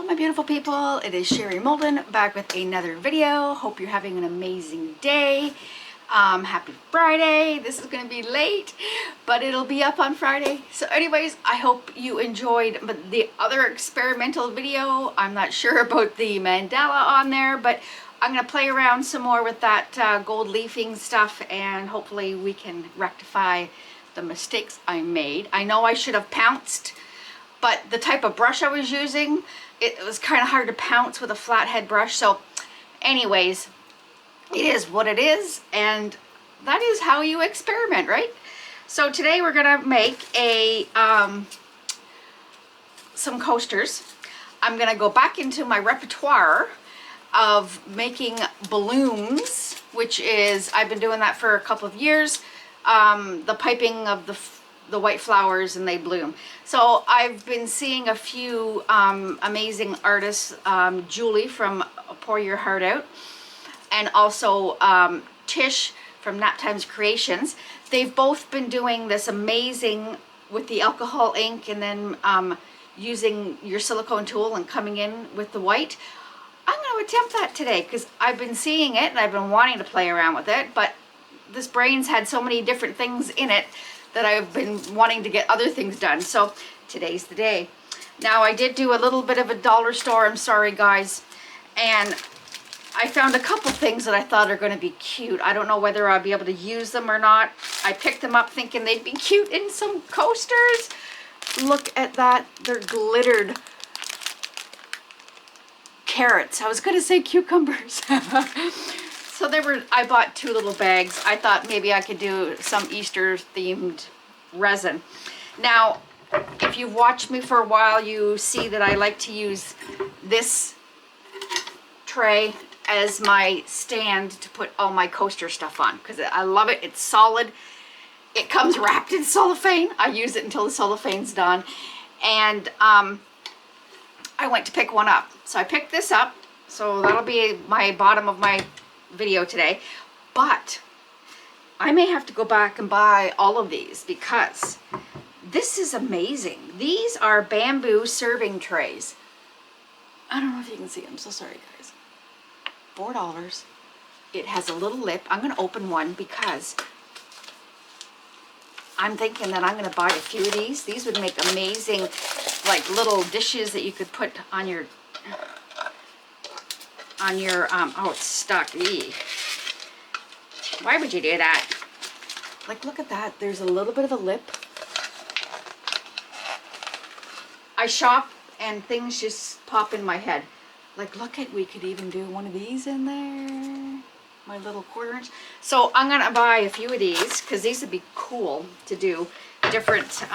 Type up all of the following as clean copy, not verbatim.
Hello my beautiful people, it is Sherry Moulton back with another video. Hope you're having an amazing day. Happy Friday. This is going to be late, but it'll be up on Friday. So anyways, I hope you enjoyed the other experimental video. I'm not sure about the mandala on there, but I'm going to play around some more with that gold leafing stuff, and hopefully we can rectify the mistakes I made. I know I should have pounced, but the type of brush I was using, it was kind of hard to pounce with a flathead brush. So anyways, it is what it is, and that is how you experiment, right? So today we're gonna make a some coasters. I'm gonna go back into my repertoire of making balloons, which is, I've been doing that for a couple of years. The piping of the white flowers and they bloom. So I've been seeing a few amazing artists, Julie from Pour Your Heart Out, and also Tish from Naptime Creations. They've both been doing this amazing with the alcohol ink and then using your silicone tool and coming in with the white. I'm going to attempt that today because I've been seeing it and I've been wanting to play around with it, but this brain's had so many different things in it that I've been wanting to get other things done. So today's the day. Now I did do a little bit of a dollar store, I'm sorry guys, and I found a couple things that I thought are going to be cute. I don't know whether I'll be able to use them or not. I picked them up thinking they'd be cute in some coasters. Look at that, they're glittered carrots. I was going to say cucumbers. So they were, I bought 2 little bags. I thought maybe I could do some Easter themed resin. Now, if you've watched me for a while, you see that I like to use this tray as my stand to put all my coaster stuff on because I love it. It's solid. It comes wrapped in cellophane. I use it until the cellophane's done. And I went to pick one up. So I picked this up. So that'll be my bottom of my video today, but I may have to go back and buy all of these because this is amazing. These are bamboo serving trays. I don't know if you can see, I'm so sorry guys. $4. It has a little lip. I'm going to open one because I'm thinking that I'm going to buy a few of these. These would make amazing like little dishes that you could put on your oh, it's stuck. Eee. Why would you do that? Like, look at that. There's a little bit of a lip. I shop and things just pop in my head. Like, look at, we could even do one of these in there. My little 1/4 inch. So I'm going to buy a few of these because these would be cool to do different,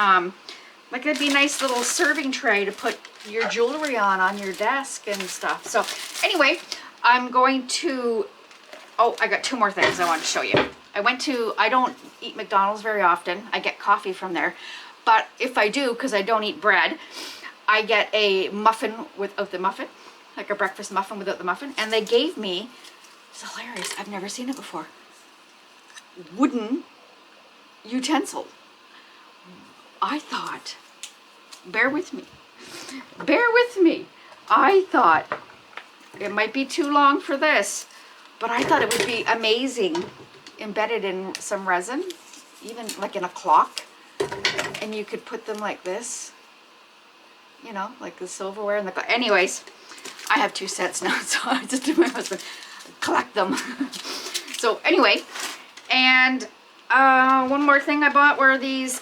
like it'd be a nice little serving tray to put your jewelry on your desk and stuff. So anyway, I'm going to, oh, I got 2 more things I want to show you. I don't eat McDonald's very often. I get coffee from there. But if I do, because I don't eat bread, I get a muffin without the muffin, like a breakfast muffin without the muffin. And they gave me, it's hilarious, I've never seen it before, wooden utensil. I thought, bear with me, I thought it might be too long for this, but I thought it would be amazing embedded in some resin, even like in a clock, and you could put them like this, you know, like the silverware and the, anyways, I have 2 sets now, so I just do my husband collect them. So anyway, and one more thing I bought were these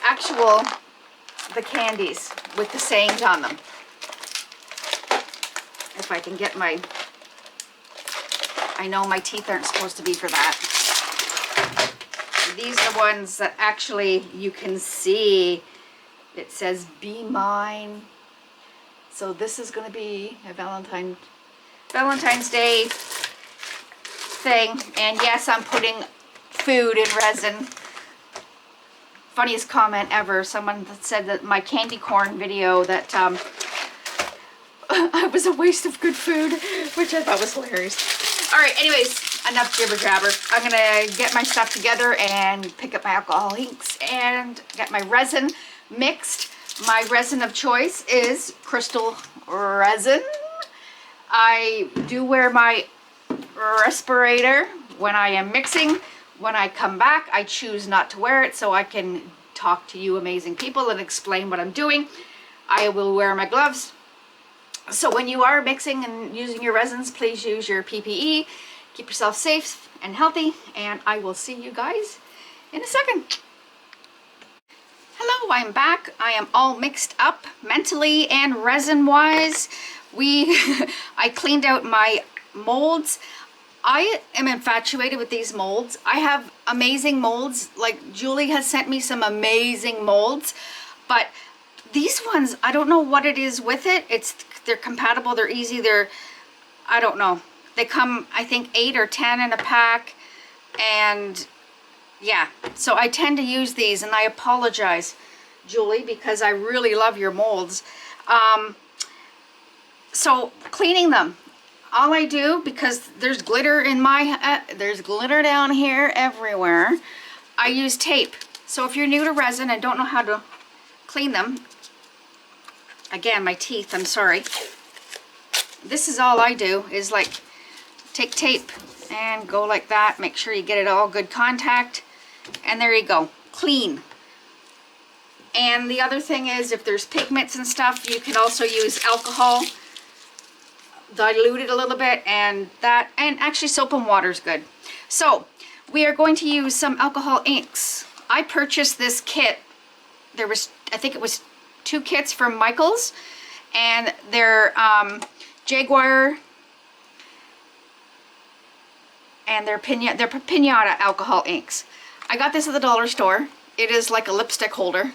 the candies with the sayings on them. If I can get my, I know my teeth aren't supposed to be for that. These are ones that actually you can see. It says be mine. So this is going to be a Valentine's Day thing. And yes, I'm putting food in resin. Funniest comment ever, someone that said that my candy corn video that it was a waste of good food, which I thought was hilarious. All right, anyways, enough jibber jabber. I'm gonna get my stuff together and pick up my alcohol inks and get my resin mixed. My resin of choice is Krystal Resin. I do wear my respirator when I am mixing. When I come back, I choose not to wear it so I can talk to you amazing people and explain what I'm doing. I will wear my gloves. So when you are mixing and using your resins, please use your PPE. Keep yourself safe and healthy, and I will see you guys in a second. Hello, I'm back. I am all mixed up mentally and resin wise. I cleaned out my molds. I am infatuated with these molds. I have amazing molds. Like Julie has sent me some amazing molds, but these ones, I don't know what it is with it. They're compatible, they're easy, I don't know. They come, I think, 8 or 10 in a pack, and yeah, so I tend to use these, and I apologize, Julie, because I really love your molds. So cleaning them, all I do, because there's glitter in my, there's glitter down here everywhere, I use tape. So if you're new to resin and don't know how to clean them, again, my teeth, I'm sorry. This is all I do, is like take tape and go like that. Make sure you get it all good contact. And there you go, clean. And the other thing is, if there's pigments and stuff, you can also use alcohol, dilute it a little bit, and actually soap and water is good. So we are going to use some alcohol inks. I purchased this kit. There was, I think it was 2 kits from Michael's, and they're Jaguar and they're Piñata alcohol inks. I got this at the dollar store. It is like a lipstick holder.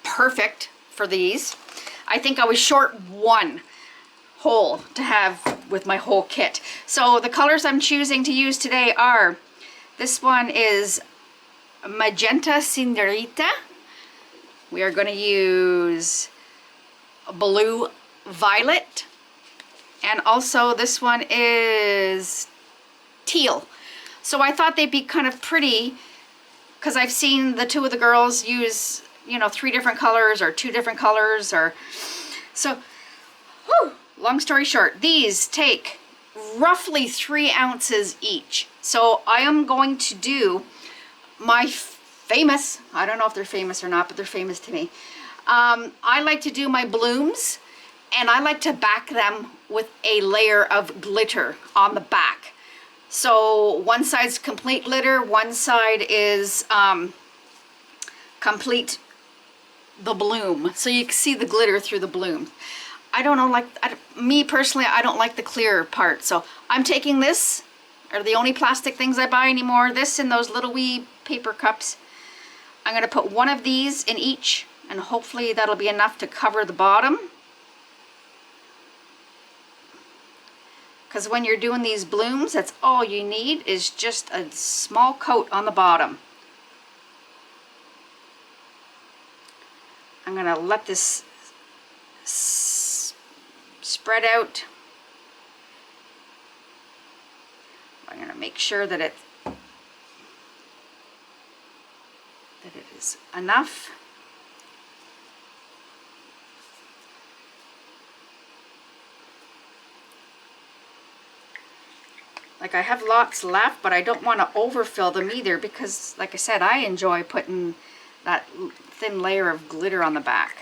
Perfect for these. I think I was short 1 hole to have with my whole kit. So the colors I'm choosing to use today are, this one is Magenta Senerita. We are going to use blue violet, and also this one is teal. So I thought they'd be kind of pretty, because I've seen the 2 of the girls use, you know, 3 different colors or 2 different colors, or so. Whew, long story short, these take roughly 3 ounces each. So I am going to do my famous, I don't know if they're famous or not, but they're famous to me. I like to do my blooms, and I like to back them with a layer of glitter on the back. So one side's complete glitter, one side is complete the bloom. So you can see the glitter through the bloom. I don't know, me personally, I don't like the clear part. So I'm taking this, are the only plastic things I buy anymore, this and those little wee paper cups. I'm going to put 1 of these in each, and hopefully that'll be enough to cover the bottom. Because when you're doing these blooms, that's all you need, is just a small coat on the bottom. I'm going to let this spread out. I'm going to make sure that it is enough. Like, I have lots left, but I don't want to overfill them either, because like I said, I enjoy putting that thin layer of glitter on the back,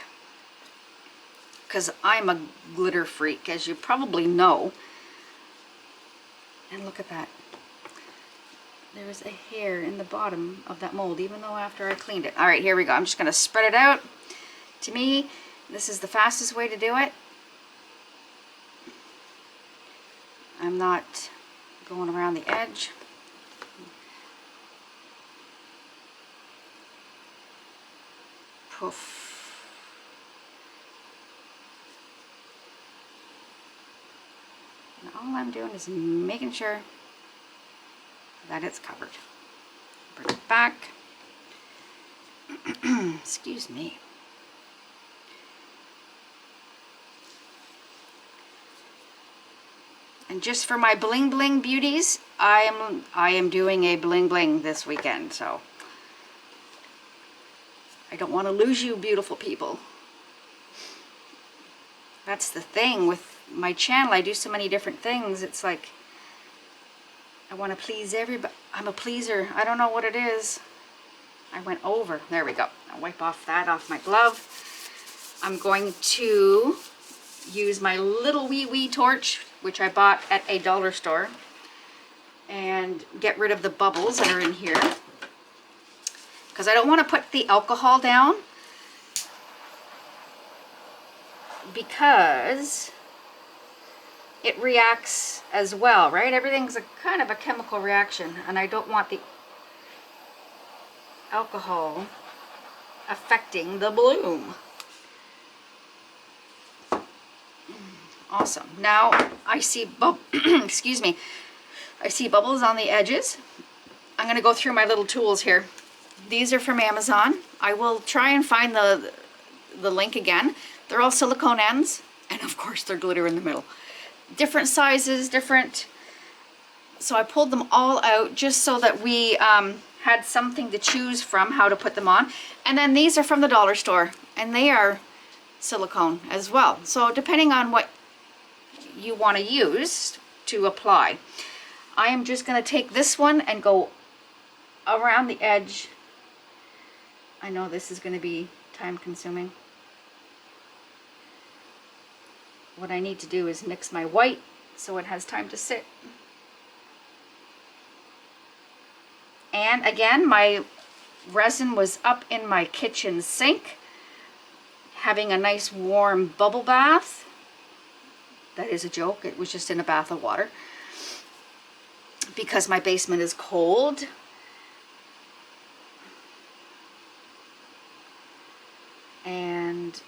because I'm a glitter freak, as you probably know. And look at that. There was a hair in the bottom of that mold, even though after I cleaned it. All right, here we go. I'm just going to spread it out. To me, this is the fastest way to do it. I'm not going around the edge. Poof. And all I'm doing is making sure that it's covered. Bring it back. Excuse me. And just for my bling bling beauties, I am doing a bling bling this weekend, so I don't want to lose you beautiful people. That's the thing with my channel, I do so many different things. It's like I want to please everybody. I'm a pleaser. I don't know what it is. I went over. There we go. I'll wipe off that off my glove. I'm going to use my little wee torch, which I bought at a dollar store, and get rid of the bubbles that are in here, because I don't want to put the alcohol down, because it reacts as well, right? Everything's a kind of a chemical reaction, and I don't want the alcohol affecting the bloom. Awesome. Now I see excuse me. I see bubbles on the edges. I'm going to go through my little tools here. These are from Amazon. I will try and find the link again. They're all silicone ends, and of course they're glitter in the middle. Different sizes, different. So I pulled them all out just so that we had something to choose from how to put them on. And then these are from the dollar store, and they are silicone as well. So depending on what you want to use to apply. I am just going to take this one and go around the edge. I know this is going to be time consuming. What I need to do is mix my white so it has time to sit. And again, my resin was up in my kitchen sink, having a nice warm bubble bath. That is a joke. It was just in a bath of water, because my basement is cold. And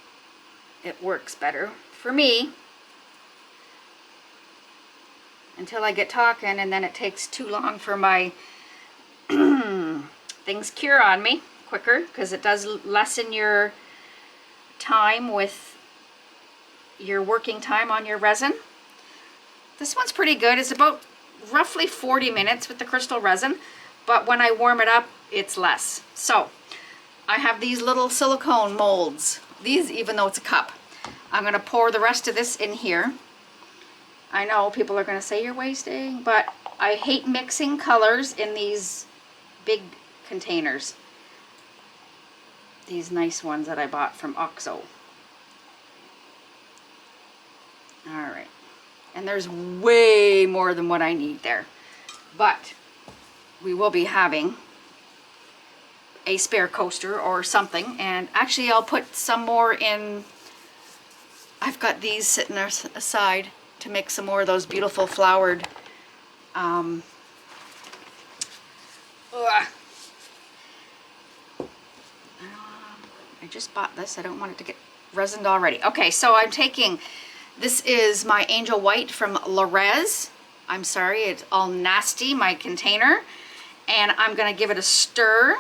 it works better for me until I get talking, and then it takes too long for my things cure on me quicker, because it does lessen your time with your working time on your resin. This one's pretty good. It's about roughly 40 minutes with the Krystal resin, but when I warm it up, it's less. So I have these little silicone molds. These, even though it's a cup, I'm going to pour the rest of this in here. I know people are going to say you're wasting, but I hate mixing colors in these big containers. These nice ones that I bought from OXO. Alright. And there's way more than what I need there. But we will be having a spare coaster or something. And actually I'll put some more in. I've got these sitting aside to make some more of those beautiful flowered I just bought this. I don't want it to get resined already. Okay, so I'm taking, this is my Angel White from Rez. I'm sorry, it's all nasty, my container. And I'm going to give it a stir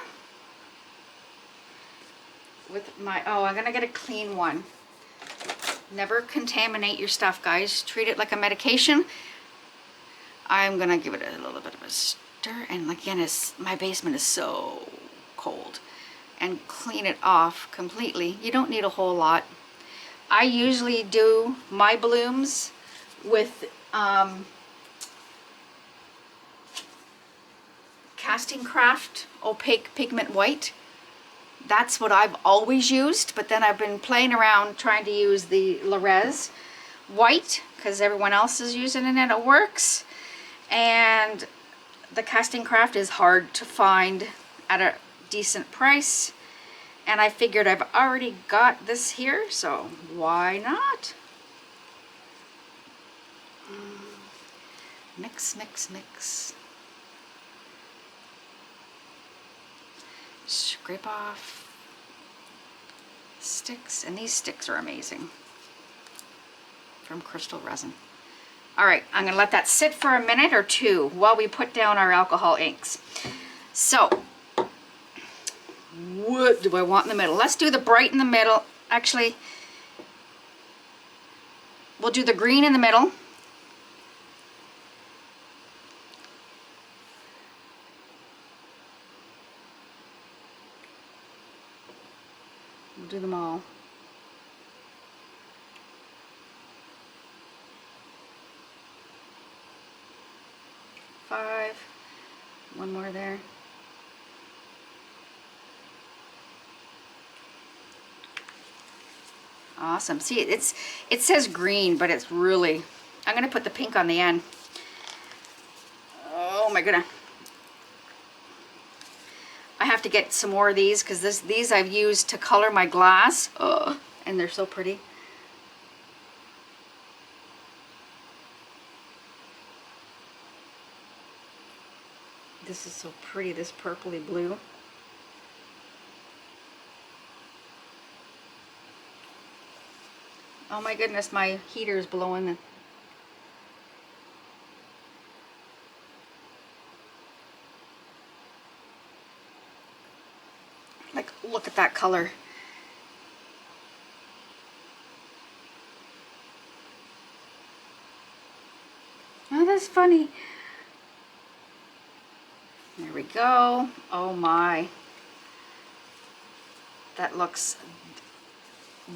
with my, I'm going to get a clean one. Never contaminate your stuff, guys. Treat it like a medication. I'm going to give it a little bit of a stir. And again, my basement is so cold. And clean it off completely. You don't need a whole lot. I usually do my blooms with Casting Craft Opaque Pigment White. That's what I've always used, but then I've been playing around trying to use the Rez White because everyone else is using it and it works. And the Casting Craft is hard to find at a decent price, and I figured I've already got this here, so why not? Mix, mix, mix. Scrape off sticks, and these sticks are amazing from Krystal Resin. All right, I'm gonna let that sit for a minute or two while we put down our alcohol inks. So, what do I want in the middle? Let's do the bright in the middle. Actually, we'll do the green in the middle. We'll do them all. 5. One more there. Awesome. See, it says green, but it's really, I'm going to put the pink on the end. Oh my goodness. I have to get some more of these because these I've used to color my glass. Oh, and they're so pretty. This is so pretty, this purpley blue. Oh my goodness, my heater is blowing. Like, look at that color. Oh, that's funny. There we go. Oh my. That looks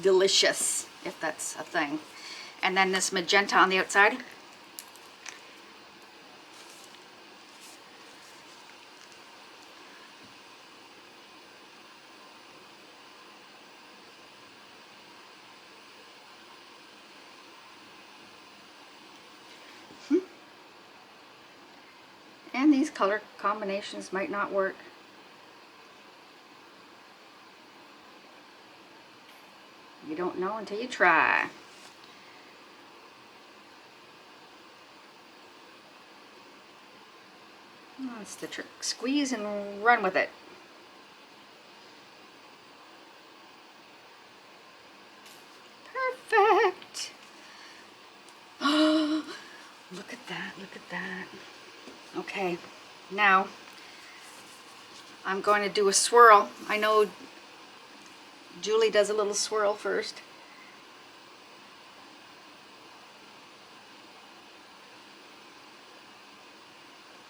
delicious, if that's a thing. And then this magenta on the outside. And these color combinations might not work. You don't know until you try. Oh, that's the trick. Squeeze and run with it. Perfect. Oh, look at that, look at that. Okay, now I'm going to do a swirl. I know Julie does a little swirl first.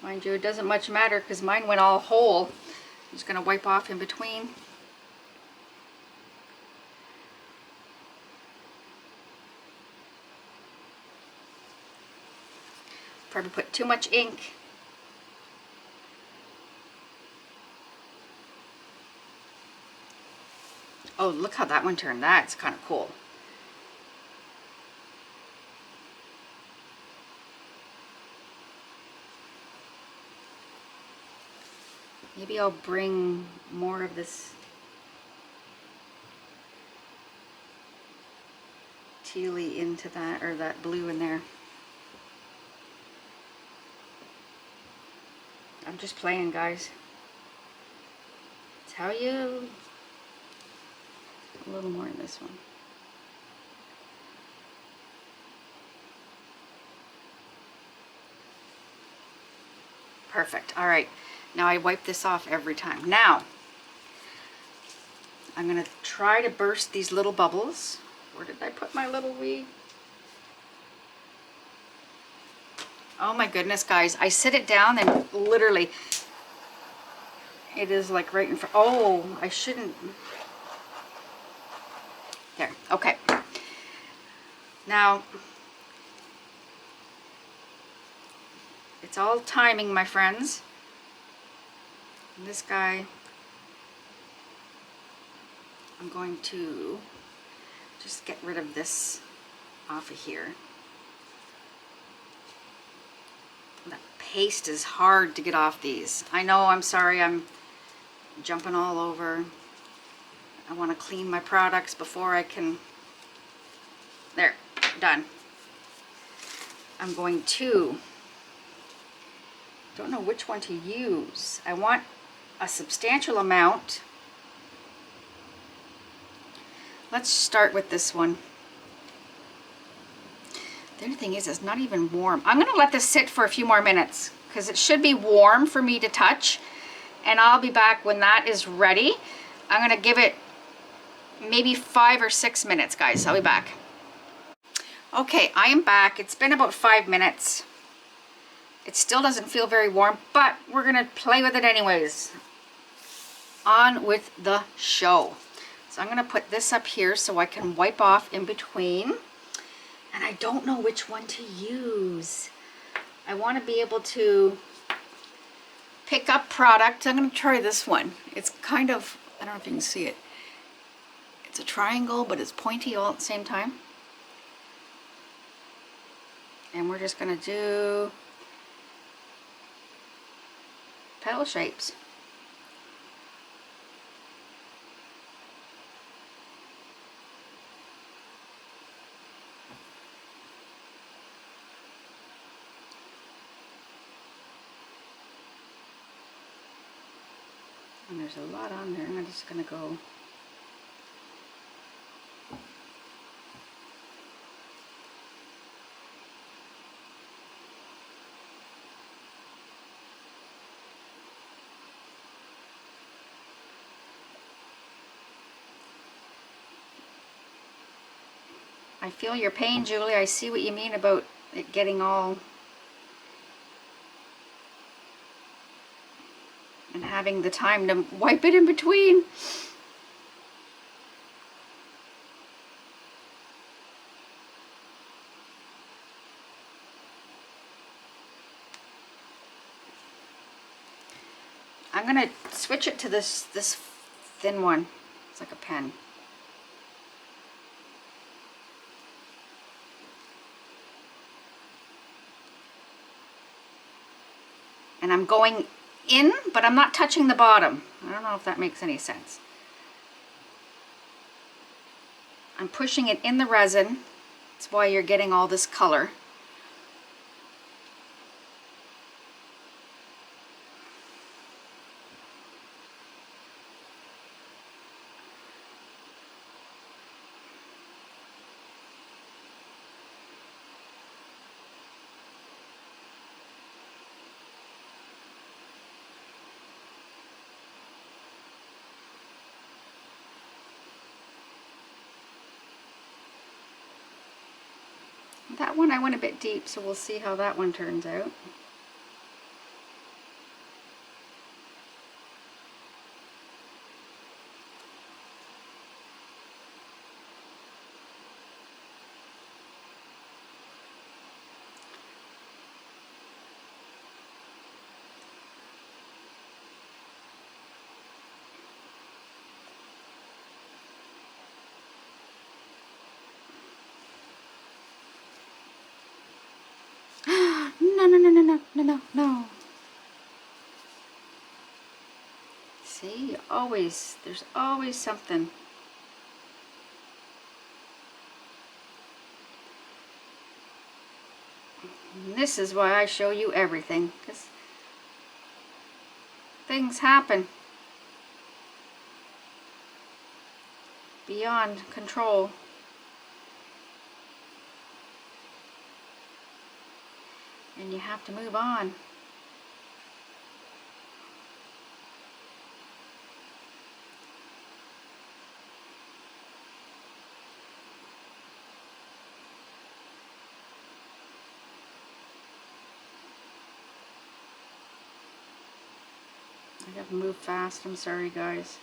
Mind you, it doesn't much matter because mine went all whole. I'm just going to wipe off in between. Probably put too much ink. Oh, look how that one turned. That's kind of cool. Maybe I'll bring more of this tealy into that, or that blue in there. I'm just playing, guys. That's how you... A little more in this one. Perfect. All right. Now I wipe this off every time. Now, I'm going to try to burst these little bubbles. Where did I put my little wee? Oh my goodness, guys. I sit it down and literally, it is like right in front. Oh, I shouldn't. There. Okay. Now, it's all timing, my friends. And this guy, I'm going to just get rid of this off of here. That paste is hard to get off these. I know, I'm sorry, I'm jumping all over. I want to clean my products before I can... There, done. I'm going to... Don't know which one to use. I want a substantial amount. Let's start with this one. The other thing is, it's not even warm. I'm going to let this sit for a few more minutes because it should be warm for me to touch. And I'll be back when that is ready. I'm going to give it maybe 5 or 6 minutes, guys. I'll be back. Okay, I am back. It's been about 5 minutes. It still doesn't feel very warm, but we're going to play with it anyways. On with the show. So I'm going to put this up here so I can wipe off in between. And I don't know which one to use. I want to be able to pick up product. I'm going to try this one. It's kind of, I don't know if you can see it. It's a triangle, but it's pointy all at the same time. And we're just going to do petal shapes. And there's a lot on there. I'm just going to go I feel your pain, Julie. I see what you mean about it getting all and having the time to wipe it in between. I'm gonna switch it to this thin one. It's like a pen. And I'm going in, but I'm not touching the bottom. I don't know if that makes any sense. I'm pushing it in the resin. That's why you're getting all this color. That one I went a bit deep, so we'll see how that one turns out. No. See, there's always something. And this is why I show you everything, because things happen beyond control. And you have to move on. I gotta move fast, I'm sorry guys.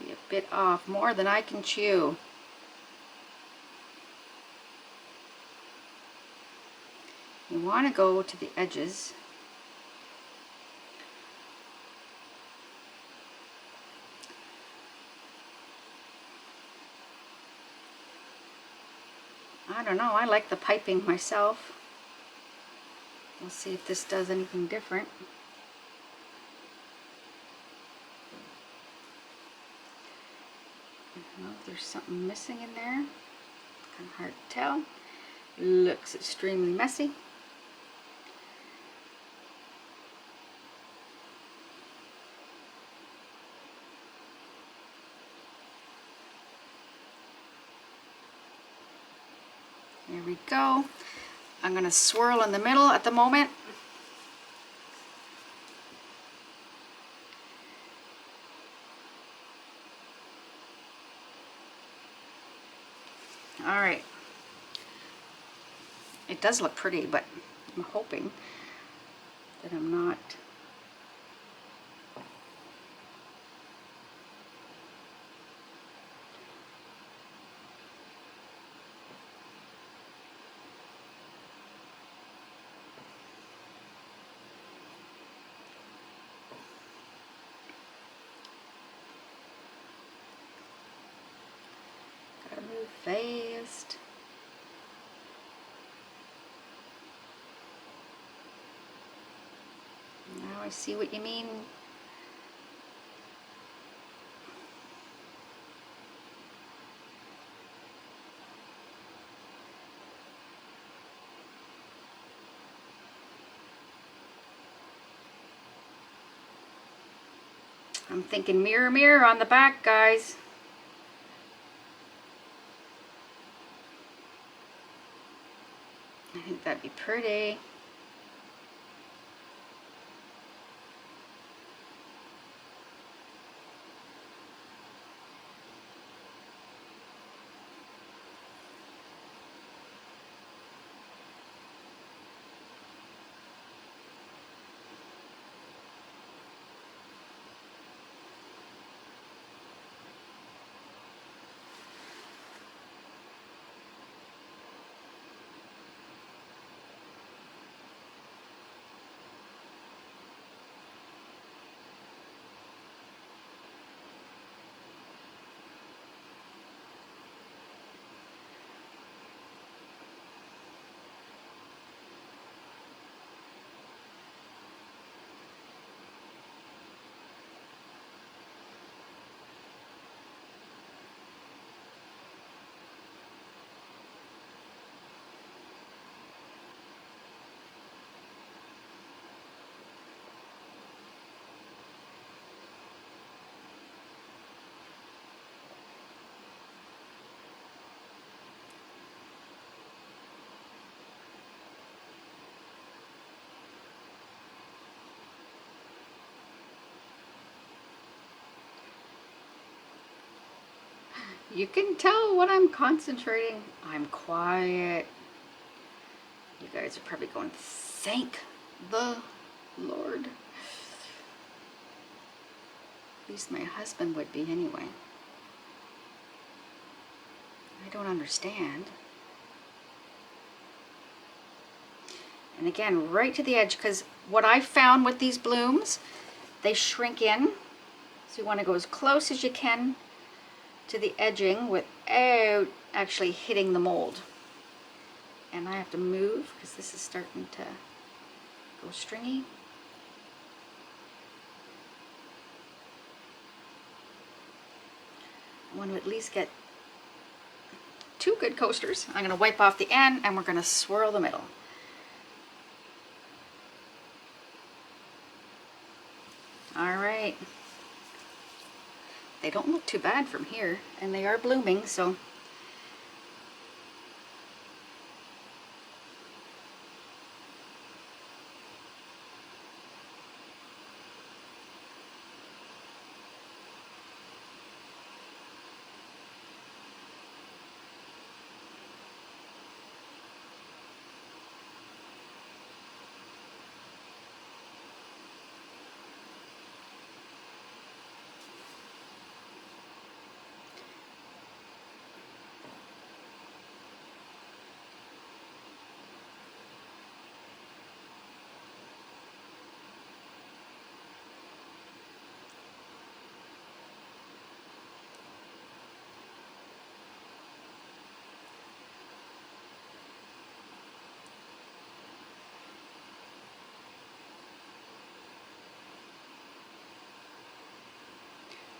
Maybe a bit off, more than I can chew. You want to go to the edges. I don't know, I like the piping myself. We'll see if this does anything different. I don't know if there's something missing in there. Kind of hard to tell. Looks extremely messy. There we go. I'm going to swirl in the middle at the moment. All right. It does look pretty, but I'm hoping that I'm not fast. Now I see what you mean. I'm thinking mirror, mirror on the back, guys. I think that'd be pretty. You can tell when I'm concentrating. I'm quiet. You guys are probably going, thank the Lord. At least my husband would be anyway. I don't understand. And again, right to the edge, because what I found with these blooms, they shrink in. So you want to go as close as you can to the edging without actually hitting the mold. And I have to move because this is starting to go stringy. I want to at least get 2 good coasters. I'm going to wipe off the end and we're going to swirl the middle. All right. They don't look too bad from here, and they are blooming, so.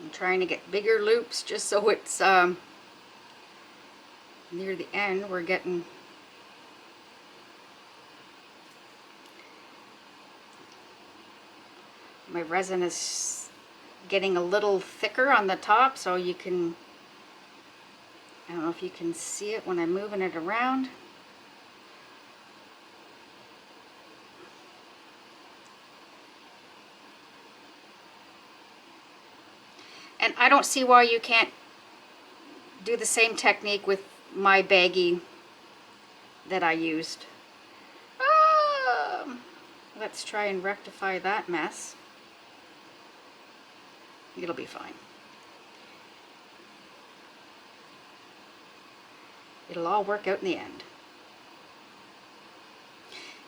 I'm trying to get bigger loops just so it's near the end. We're getting my resin is getting a little thicker on the top, so you can, I don't know if you can see it when I'm moving it around. And I don't see why you can't do the same technique with my baggie that I used. Let's try and rectify that mess. It'll be fine. It'll all work out in the end.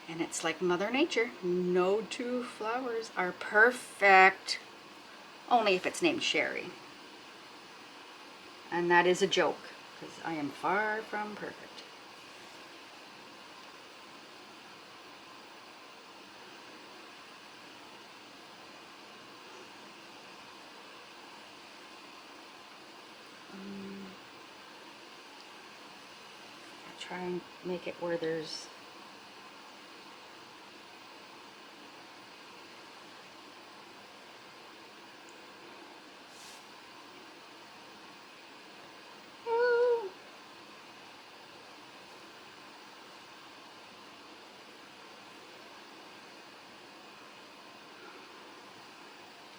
And it's like Mother Nature. No 2 flowers are perfect. Only if it's named Sherry. And that is a joke. because I am far from perfect. I try and make it where there's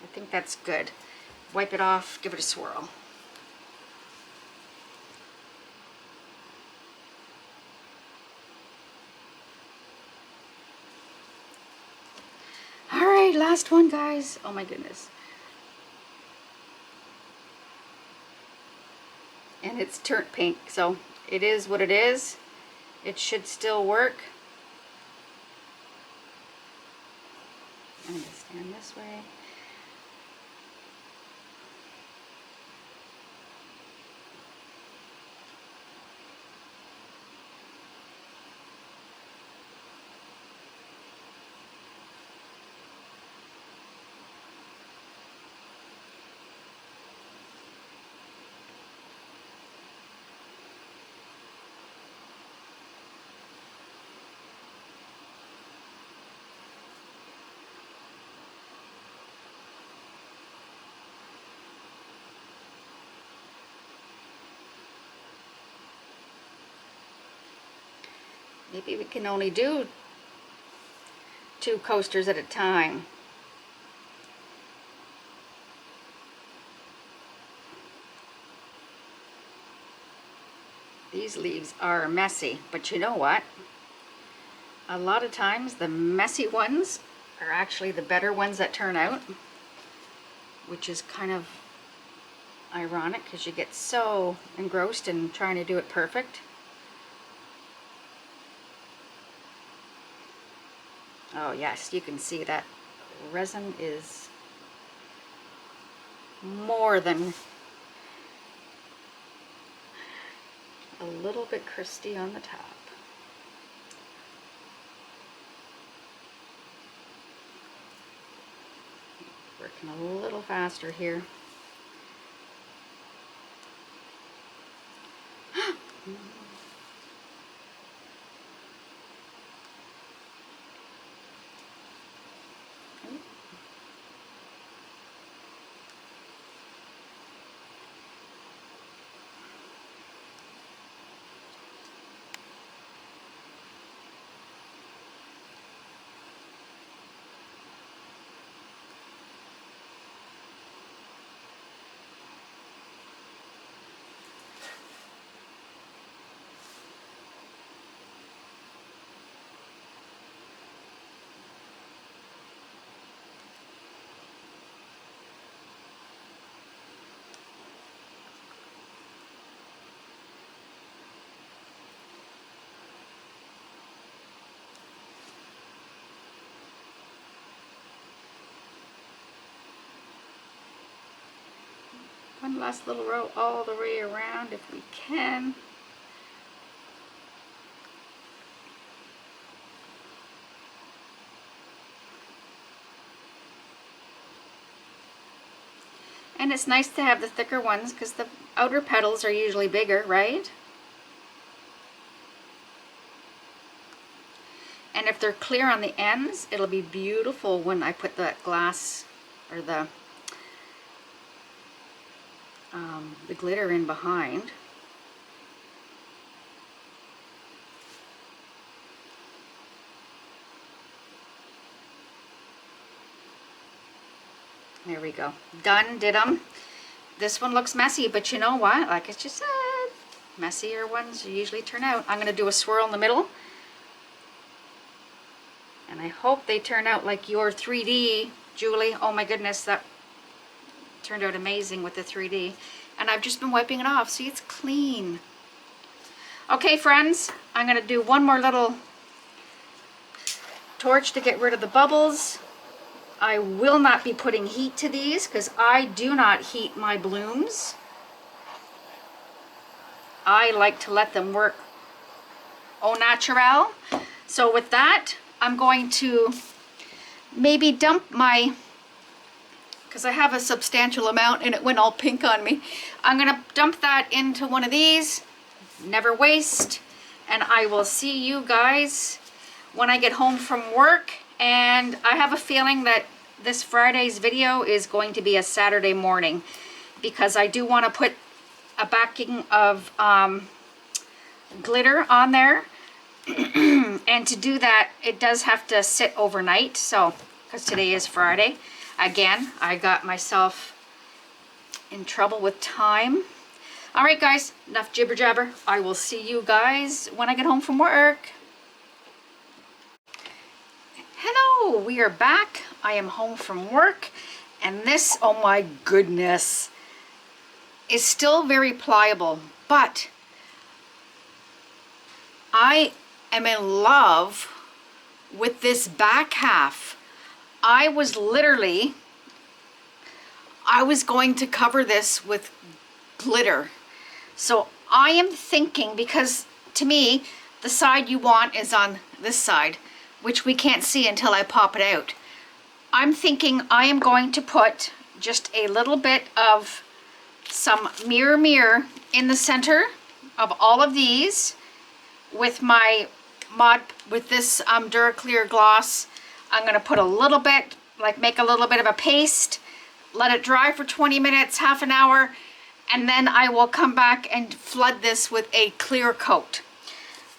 I think that's good. Wipe it off, give it a swirl. All right, last one, guys. Oh my goodness. And it's turned pink, so it is what it is. It should still work. I'm going to stand this way. Maybe we can only do 2 coasters at a time. These leaves are messy, but you know what? A lot of times the messy ones are actually the better ones that turn out, which is kind of ironic because you get so engrossed in trying to do it perfect. Oh yes, you can see that resin is more than a little bit crusty on the top. Working a little faster here. One last little row all the way around if we can. And it's nice to have the thicker ones because the outer petals are usually bigger, right? And if they're clear on the ends, it'll be beautiful when I put the glass or the glitter in behind. There we go. Done, did them. This one looks messy, but you know what? Like I just said, messier ones usually turn out. I'm going to do a swirl in the middle. And I hope they turn out like your 3D, Julie. Oh my goodness, that turned out amazing with the 3D. And I've just been wiping it off. See, it's clean. Okay, friends, I'm going to do one more little torch to get rid of the bubbles. I will not be putting heat to these because I do not heat my blooms. I like to let them work au naturel. So with that, I'm going to maybe dump my, because I have a substantial amount and it went all pink on me. I'm gonna dump that into one of these, never waste, and I will see you guys when I get home from work. And I have a feeling that this Friday's video is going to be a Saturday morning, because I do want to put a backing of glitter on there. And to do that, it does have to sit overnight, so, because today is Friday. Again, I got myself in trouble with time. All right, guys, enough jibber jabber. I will see you guys when I get home from work. Hello, we are back. I am home from work, and this, oh my goodness, is still very pliable, but I am in love with this back half. I was going to cover this with glitter. So I am thinking, because to me, the side you want is on this side, which we can't see until I pop it out. I'm thinking I am going to put just a little bit of some mirror in the center of all of these with my with this Dura clear gloss. I'm going to put a little bit, like make a little bit of a paste, let it dry for 20 minutes, half an hour, and then I will come back and flood this with a clear coat.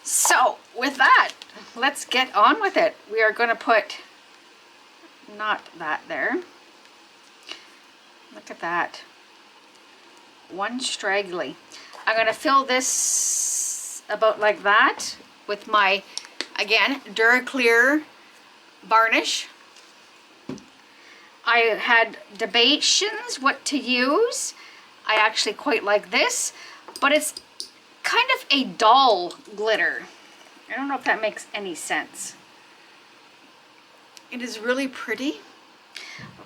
So with that, let's get on with it. We are going to put, not that there, look at that, one straggly. I'm going to fill this about like that with my, again, Dura clear varnish. I had debations what to use. I actually quite like this, but it's kind of a dull glitter. I don't know if that makes any sense. It is really pretty,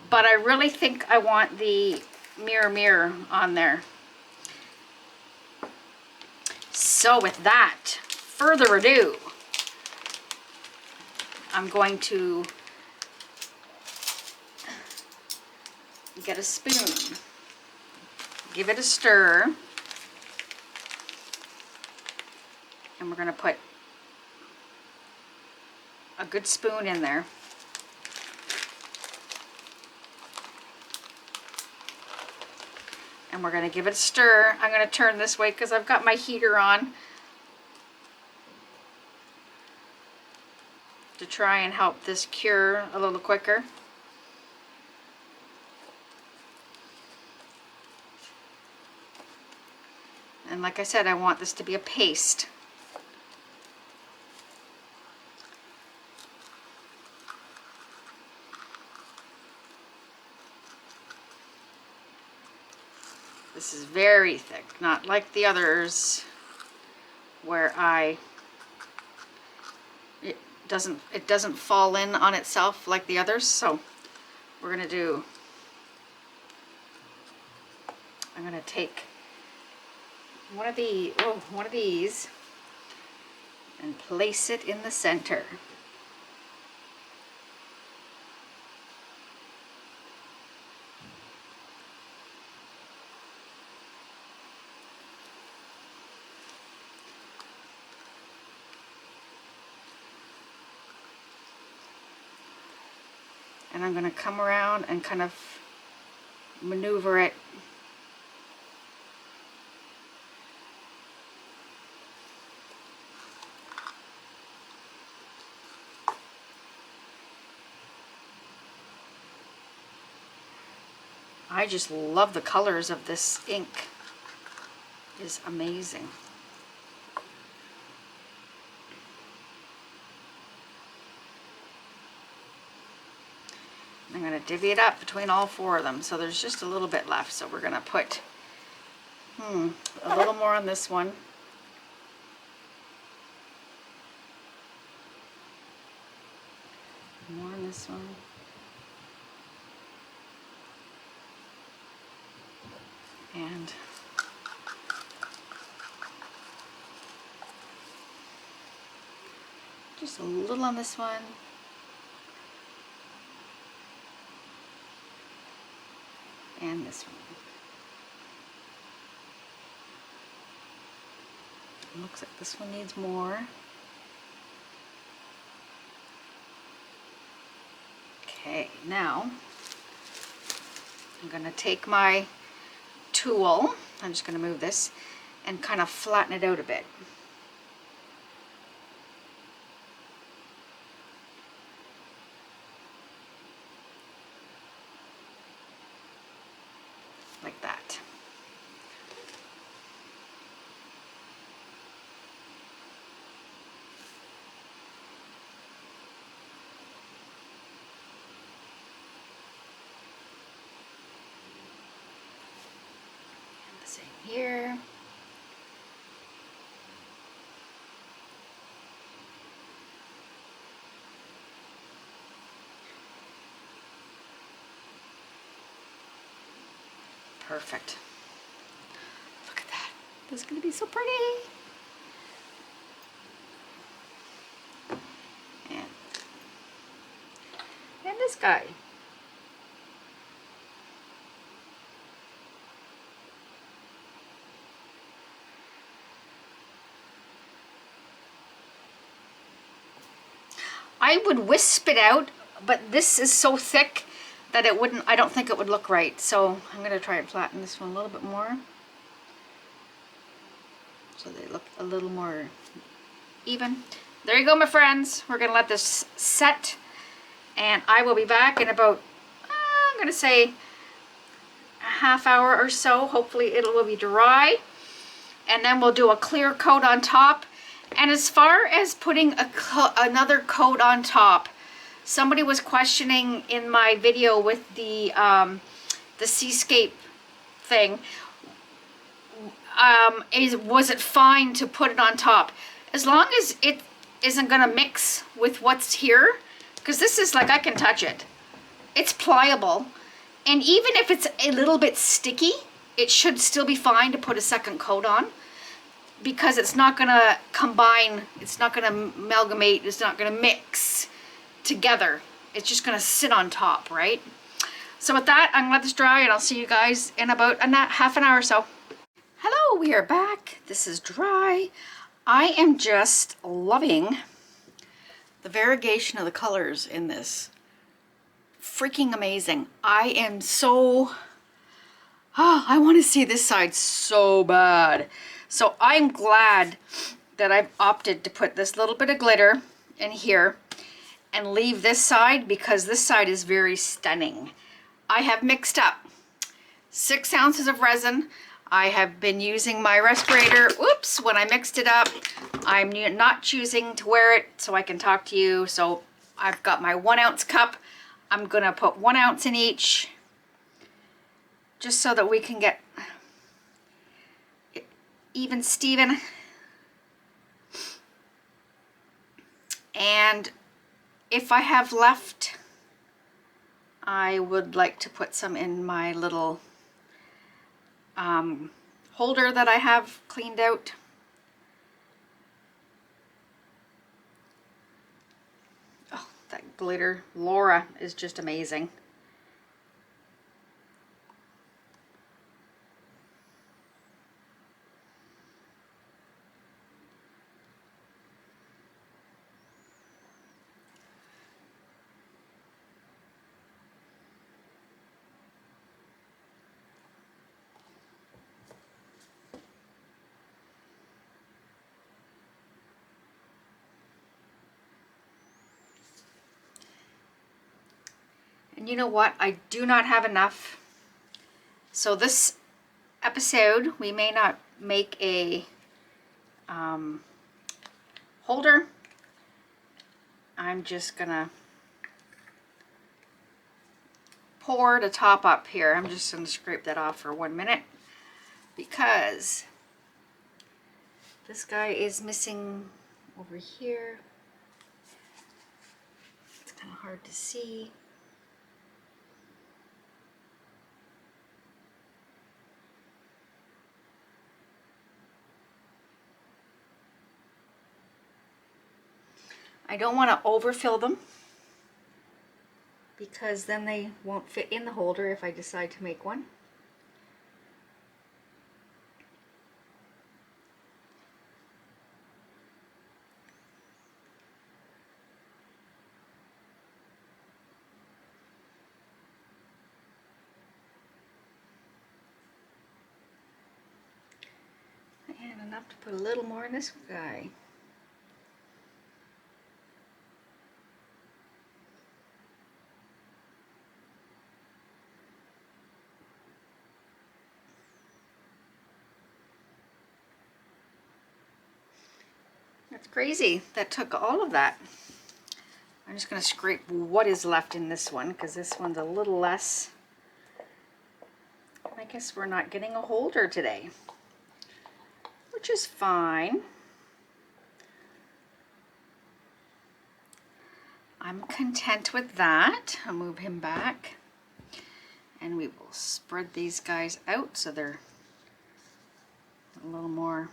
but I really think I want the mirror on there. So with that, further ado, I'm going to get a spoon, give it a stir, and we're going to put a good spoon in there. And we're going to give it a stir. I'm going to turn this way because I've got my heater on to try and help this cure a little quicker. And like I said, I want this to be a paste. This is very thick, not like the others where it doesn't fall in on itself like the others. So we're gonna do, I'm gonna take one of these and place it in the center. And I'm going to come around and kind of maneuver it. I just love the colors of this ink. It is amazing. I'm going to divvy it up between all four of them, so there's just a little bit left. So we're going to put a little more on this one. More on this one. And Just a little on this one. And this one. Looks like this one needs more. Okay, now I'm going to take my tool, I'm just going to move this, and kind of flatten it out a bit. Like that. And the same here. Perfect. Look at that. This is going to be so pretty. And this guy. I would wisp it out, but this is so thick that it wouldn't, I don't think it would look right. So I'm going to try and flatten this one a little bit more, so they look a little more even. There you go, my friends. We're going to let this set, and I will be back in about, I'm going to say a half hour or so. Hopefully it will be dry, and then we'll do a clear coat on top. And as far as putting another coat on top, somebody was questioning in my video with the seascape thing, was it fine to put it on top? As long as it isn't gonna mix with what's here, because this is like, I can touch it. It's pliable. And even if it's a little bit sticky, it should still be fine to put a second coat on, because it's not gonna combine, it's not gonna amalgamate, it's not gonna mix together. It's just gonna sit on top, right? So with that, I'm gonna let this dry, and I'll see you guys in about half an hour or so. Hello, we are back. This is dry. I am just loving the variegation of the colors in this. Freaking amazing. I am so, I want to see this side so bad. So I'm glad that I've opted to put this little bit of glitter in here and leave this side, because this side is very stunning. I have mixed up 6 ounces of resin. I have been using my respirator. Oops, when I mixed it up, I'm not choosing to wear it so I can talk to you. So I've got my 1 ounce cup. I'm gonna put 1 ounce in each, just so that we can get even Steven. And if I have left, I would like to put some in my little holder that I have cleaned out. Oh, that glitter. Laura is just amazing. And you know what? I do not have enough. So this episode, we may not make a holder. I'm just gonna pour the top up here. I'm just gonna scrape that off for 1 minute, because this guy is missing over here. It's kind of hard to see. I don't want to overfill them because then they won't fit in the holder if I decide to make one. And enough to put a little more in this guy. That's crazy. That took all of that. I'm just going to scrape what is left in this one because this one's a little less. I guess we're not getting a holder today, which is fine. I'm content with that. I'll move him back and we will spread these guys out so they're a little more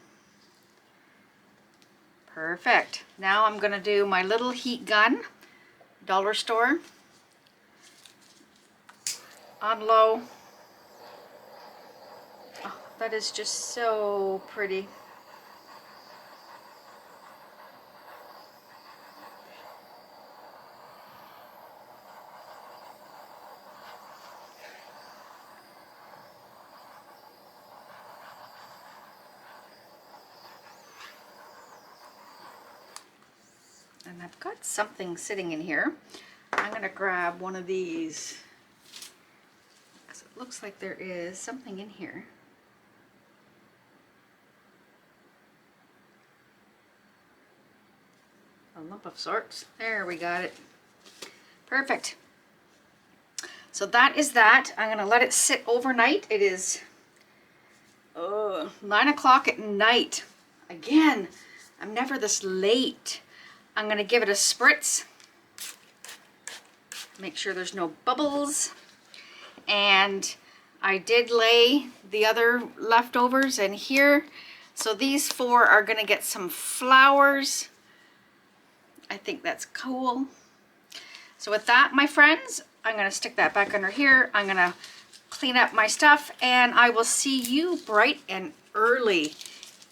perfect. Now I'm going to do my little heat gun, dollar store, on low. Oh, that is just so pretty. And I've got something sitting in here. I'm going to grab one of these because it looks like there is something in here. A lump of sorts. There, we got it. Perfect. So that is that. I'm going to let it sit overnight. It is 9 o'clock at night. Again, I'm never this late. I'm going to give it a spritz. Make sure there's no bubbles. And I did lay the other leftovers in here. So these 4 are going to get some flowers. I think that's cool. So with that, my friends, I'm going to stick that back under here. I'm going to clean up my stuff and I will see you bright and early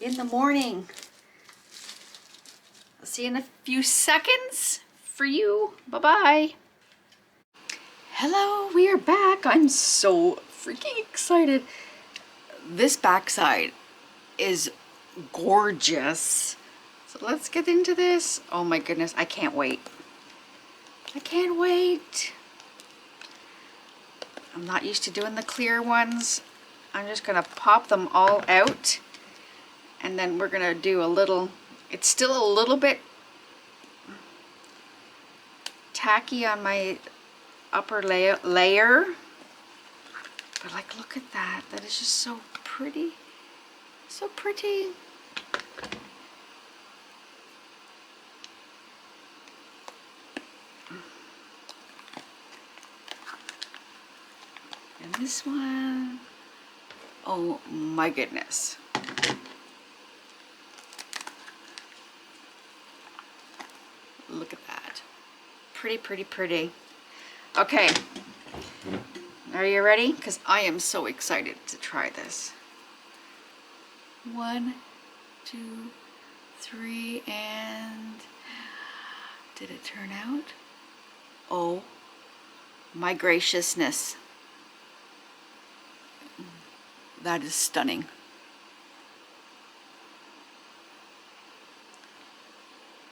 in the morning. I'll see you in a few seconds for you. Bye-bye. Hello, we are back. I'm so freaking excited. This backside is gorgeous. So let's get into this. Oh my goodness, I can't wait. I can't wait. I'm not used to doing the clear ones. I'm just gonna pop them all out and then we're gonna do a little, it's still a little bit tacky on my upper layer. But like, look at that. That is just so pretty. So pretty. And this one, oh my goodness. Look at that. Pretty, pretty, pretty. Okay. Are you ready? Because I am so excited to try this. 1, 2, 3, and did it turn out? Oh my graciousness. That is stunning.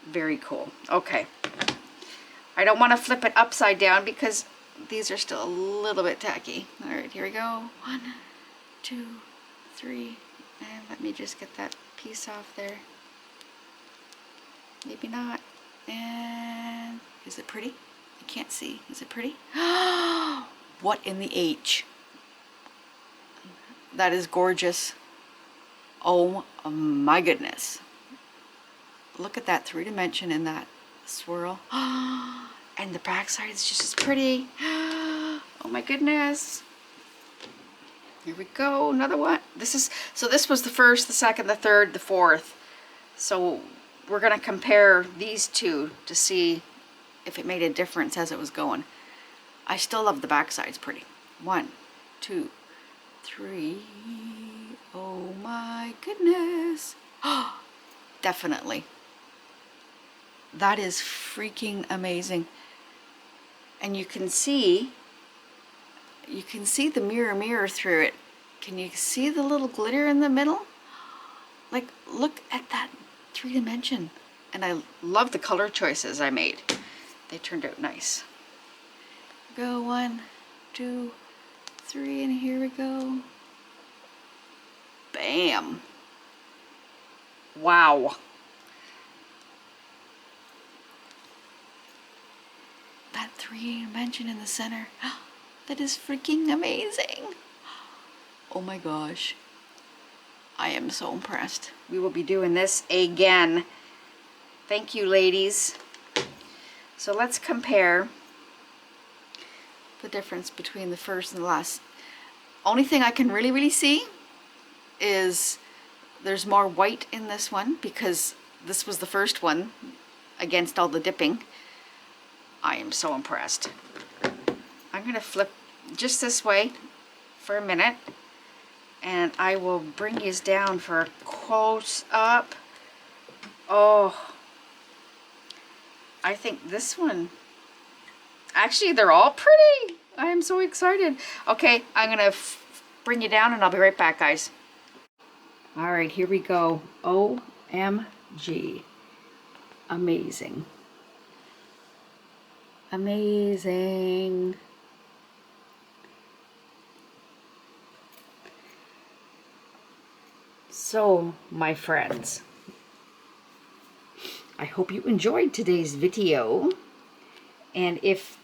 Very cool. Okay. I don't want to flip it upside down because these are still a little bit tacky. All right, here we go. 1, 2, 3, and let me just get that piece off there. Maybe not. And is it pretty? I can't see. Is it pretty? What in the H? That is gorgeous. Oh my goodness. Look at that 3 dimension in that swirl. And the backside is just as pretty. Oh my goodness. Here we go, another one. This was the first, the second, the third, the fourth. So we're gonna compare these two to see if it made a difference as it was going. I still love the backside, it's pretty. 1, 2, 3. Oh my goodness. Definitely. That is freaking amazing. And you can see the mirror through it. Can you see the little glitter in the middle? Like, look at that 3-dimension. And I love the color choices I made. They turned out nice. Go 1, 2, 3, and here we go. Bam. Wow. That 3-dimension in the center. That is freaking amazing. Oh my gosh. I am so impressed. We will be doing this again. Thank you, ladies. So let's compare the difference between the first and the last. Only thing I can really see is there's more white in this one because this was the first one against all the dipping. I am so impressed. I'm going to flip just this way for a minute and I will bring these down for a close up. Oh, I think this one, actually they're all pretty. I am so excited. Okay, I'm going to bring you down and I'll be right back, guys. All right, here we go. OMG. Amazing. Amazing. So, my friends, I hope you enjoyed today's video. And if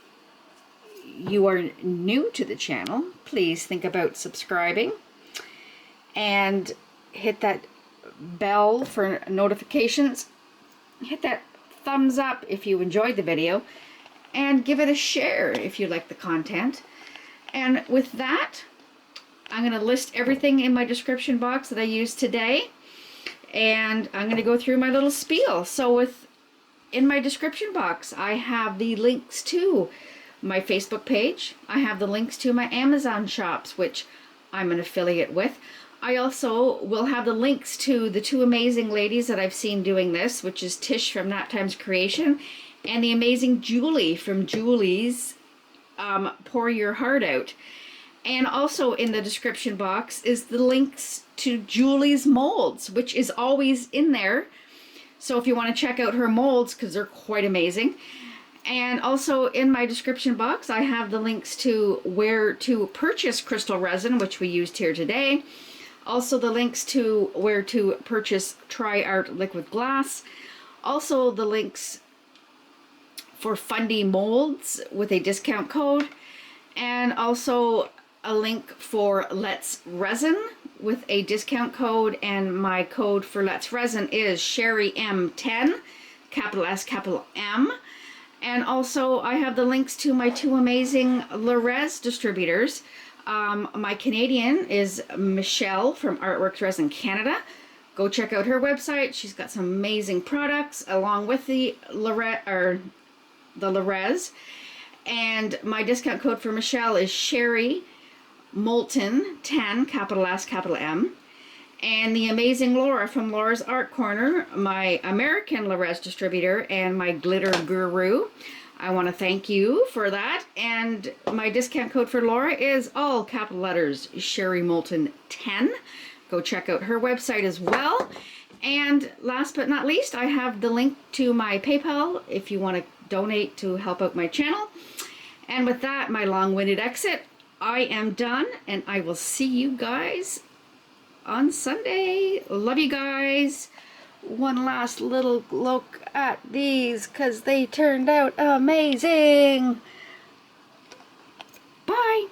you are new to the channel, please think about subscribing and hit that bell for notifications. Hit that thumbs up if you enjoyed the video and give it a share if you like the content. And with that, I'm going to list everything in my description box that I used today, and I'm going to go through my little spiel. So in my description box, I have the links to my Facebook page. I have the links to my Amazon shops, which I'm an affiliate with. I also will have the links to the 2 amazing ladies that I've seen doing this, which is Tish from Naptime Creations and the amazing Julie from Julie's Pour Your Heart Out. And also in the description box is the links to Julie's molds, which is always in there. So if you want to check out her molds, because they're quite amazing. And also in my description box, I have the links to where to purchase Krystal Resin, which we used here today. Also the links to where to purchase TriArt liquid glass. Also the links for Fundy molds with a discount code. And also a link for Let's Resin with a discount code, and my code for Let's Resin is Sherry M10, capital S, capital M. And also I have the links to my 2 amazing Rez distributors. My Canadian is Michelle from Artworks Resin Canada. Go check out her website. She's got some amazing products along with the Rez. And my discount code for Michelle is Sherry Moulton 10, capital S, capital M. And the amazing Laura from Laura's Art Corner, my American Rez distributor and my glitter guru. I want to thank you for that. And my discount code for Laura is all capital letters, Sherry Moulton 10. Go check out her website as well. And last but not least, I have the link to my PayPal if you want to donate to help out my channel. And with that, my long-winded exit, I am done, and I will see you guys on Sunday. Love you guys. One last little look at these because they turned out amazing. Bye.